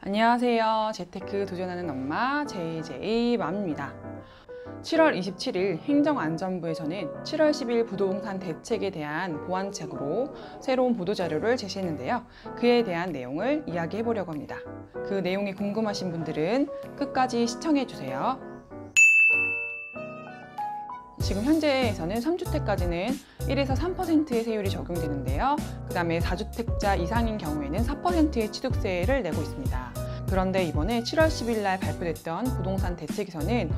안녕하세요. 재테크 도전하는 엄마 JJ맘입니다. 7월 27일 행정안전부에서는 7월 10일 부동산 대책에 대한 보완책으로 새로운 보도자료를 제시했는데요. 그에 대한 내용을 이야기해 보려고 합니다. 그 내용이 궁금하신 분들은 끝까지 시청해 주세요. 지금 현재에서는 3주택까지는 1에서 3%의 세율이 적용되는데요. 그 다음에 4주택자 이상인 경우에는 4%의 취득세를 내고 있습니다. 그런데 이번에 7월 10일 날 발표됐던 부동산 대책에서는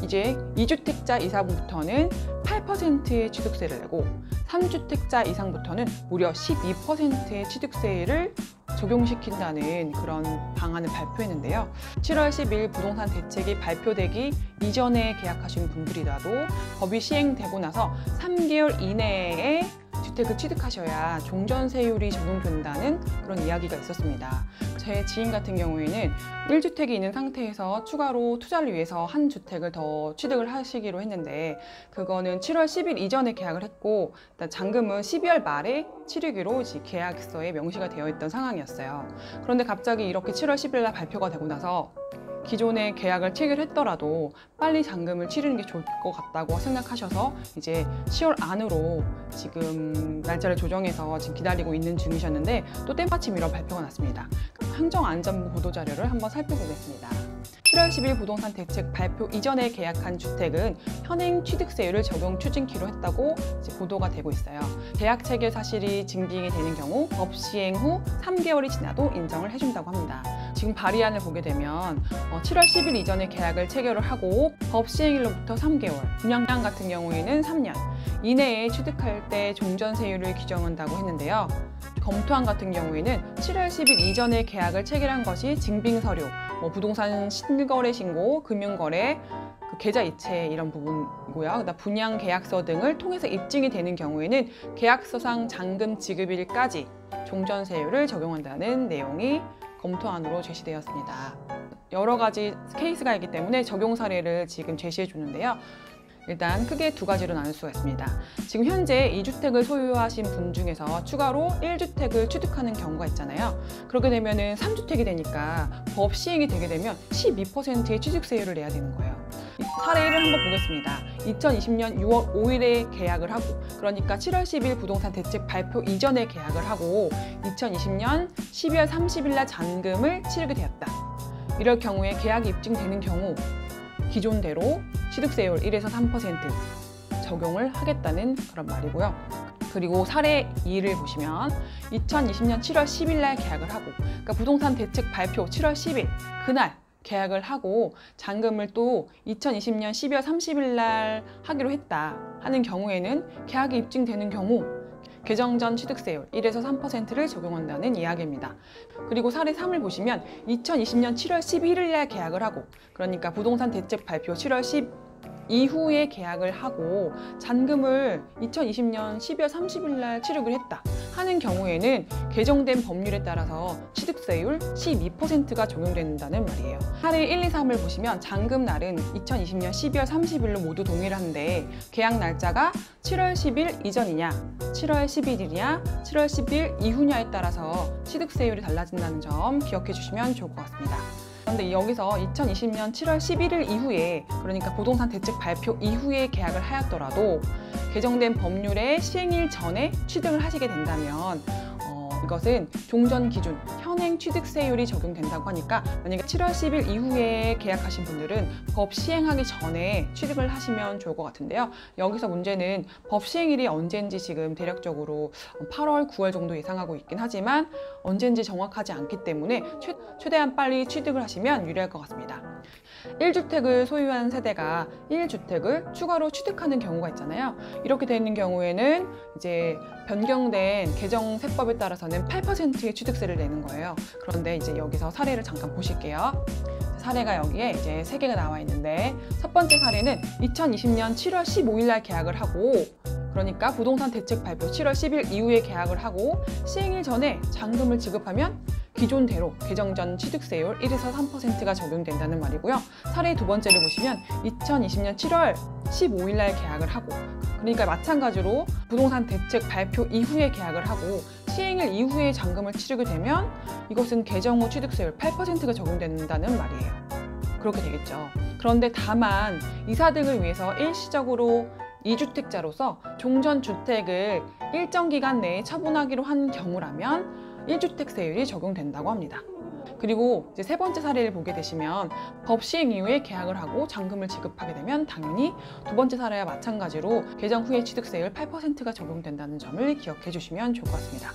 이제 2주택자 이상부터는 8%의 취득세를 내고 3주택자 이상부터는 무려 12%의 취득세를 적용시킨다는 그런 방안을 발표했는데요. 7월 10일 부동산 대책이 발표되기 이전에 계약하신 분들이라도 법이 시행되고 나서 3개월 이내에 주택을 취득하셔야 종전세율이 적용된다는 그런 이야기가 있었습니다. 제 지인 같은 경우에는 1주택이 있는 상태에서 추가로 투자를 위해서 한 주택을 더 취득을 하시기로 했는데 그거는 7월 10일 이전에 계약을 했고 일단 잔금은 12월 말에 치르기로 계약서에 명시가 되어 있던 상황이었어요. 그런데 갑자기 이렇게 7월 10일 날 발표가 되고 나서 기존에 계약을 체결했더라도 빨리 잔금을 치르는 게 좋을 것 같다고 생각하셔서 이제 10월 안으로 지금 날짜를 조정해서 지금 기다리고 있는 중이셨는데 또 때마침 이런 발표가 났습니다. 행정안전부 보도자료를 한번 살펴보겠습니다. 7월 10일 부동산 대책 발표 이전에 계약한 주택은 현행 취득세율을 적용 추진키로 했다고 이제 보도가 되고 있어요. 계약 체결 사실이 증빙이 되는 경우 법 시행 후 3개월이 지나도 인정을 해준다고 합니다. 지금 발의안을 보게 되면 7월 10일 이전에 계약을 체결을 하고 법 시행일로부터 3개월, 분양량 같은 경우에는 3년 이내에 취득할 때 종전세율을 규정한다고 했는데요. 검토안 같은 경우에는 7월 10일 이전에 계약을 체결한 것이 증빙서류, 부동산 실거래 신고, 금융거래, 계좌 이체 이런 부분이고요. 그다음 분양 계약서 등을 통해서 입증이 되는 경우에는 계약서상 잔금 지급일까지 종전세율을 적용한다는 내용이 검토안으로 제시되었습니다. 여러 가지 케이스가 있기 때문에 적용 사례를 지금 제시해 주는데요. 일단 크게 두 가지로 나눌 수가 있습니다. 지금 현재 2주택을 소유하신 분 중에서 추가로 1주택을 취득하는 경우가 있잖아요. 그렇게 되면은 3주택이 되니까 법 시행이 되게 되면 12%의 취득세율을 내야 되는 거예요. 사례를 한번 보겠습니다. 2020년 6월 5일에 계약을 하고 그러니까 7월 10일 부동산 대책 발표 이전에 계약을 하고 2020년 12월 30일 날 잔금을 치르게 되었다. 이럴 경우에 계약이 입증되는 경우 기존대로 취득세율 1에서 3% 적용을 하겠다는 그런 말이고요. 그리고 사례 2를 보시면 2020년 7월 10일 날 계약을 하고 그러니까 부동산 대책 발표 7월 10일 그날 계약을 하고 잔금을 또 2020년 12월 30일 날 하기로 했다 하는 경우에는 계약이 입증되는 경우 개정 전 취득세율 1에서 3%를 적용한다는 이야기입니다. 그리고 사례 3을 보시면 2020년 7월 11일 날 계약을 하고 그러니까 부동산 대책 발표 7월 10 이후에 계약을 하고 잔금을 2020년 12월 30일 날 치르기로 했다 하는 경우에는 개정된 법률에 따라서 취득세율 12%가 적용된다는 말이에요. 사례 1, 2, 3을 보시면 잔금 날은 2020년 12월 30일로 모두 동일한데 계약 날짜가 7월 10일 이전이냐, 7월 11일이냐, 7월 10일 이후냐에 따라서 취득세율이 달라진다는 점 기억해 주시면 좋을 것 같습니다. 그런데 여기서 2020년 7월 11일 이후에 그러니까 부동산 대책 발표 이후에 계약을 하였더라도 개정된 법률의 시행일 전에 취득을 하시게 된다면 이것은 종전 기준 현행 취득세율이 적용된다고 하니까 만약에 7월 10일 이후에 계약하신 분들은 법 시행하기 전에 취득을 하시면 좋을 것 같은데요. 여기서 문제는 법 시행일이 언제인지 지금 대략적으로 8월, 9월 정도 예상하고 있긴 하지만 언제인지 정확하지 않기 때문에 최대한 빨리 취득을 하시면 유리할 것 같습니다. 1주택을 소유한 세대가 1주택을 추가로 취득하는 경우가 있잖아요. 이렇게 되는 경우에는 이제 변경된 개정세법에 따라서는 8%의 취득세를 내는 거예요. 그런데 이제 여기서 사례를 잠깐 보실게요. 사례가 여기에 이제 3개가 나와 있는데 첫 번째 사례는 2020년 7월 15일 날 계약을 하고 그러니까 부동산 대책 발표 7월 10일 이후에 계약을 하고 시행일 전에 잔금을 지급하면 기존대로 개정 전 취득세율 1에서 3%가 적용된다는 말이고요. 사례 두 번째를 보시면 2020년 7월 15일 날 계약을 하고 그러니까 마찬가지로 부동산 대책 발표 이후에 계약을 하고 시행일 이후에 잔금을 치르게 되면 이것은 개정 후 취득세율 8%가 적용된다는 말이에요. 그렇게 되겠죠. 그런데 다만 이사 등을 위해서 일시적으로 2주택자로서 종전주택을 일정 기간 내에 처분하기로 한 경우라면 1주택세율이 적용된다고 합니다. 그리고 이제 세 번째 사례를 보게 되시면 법 시행 이후에 계약을 하고 잔금을 지급하게 되면 당연히 두 번째 사례와 마찬가지로 개정 후에 취득세율 8%가 적용된다는 점을 기억해 주시면 좋을 것 같습니다.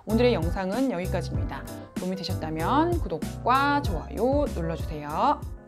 오늘의 영상은 여기까지입니다. 도움이 되셨다면 구독과 좋아요 눌러주세요.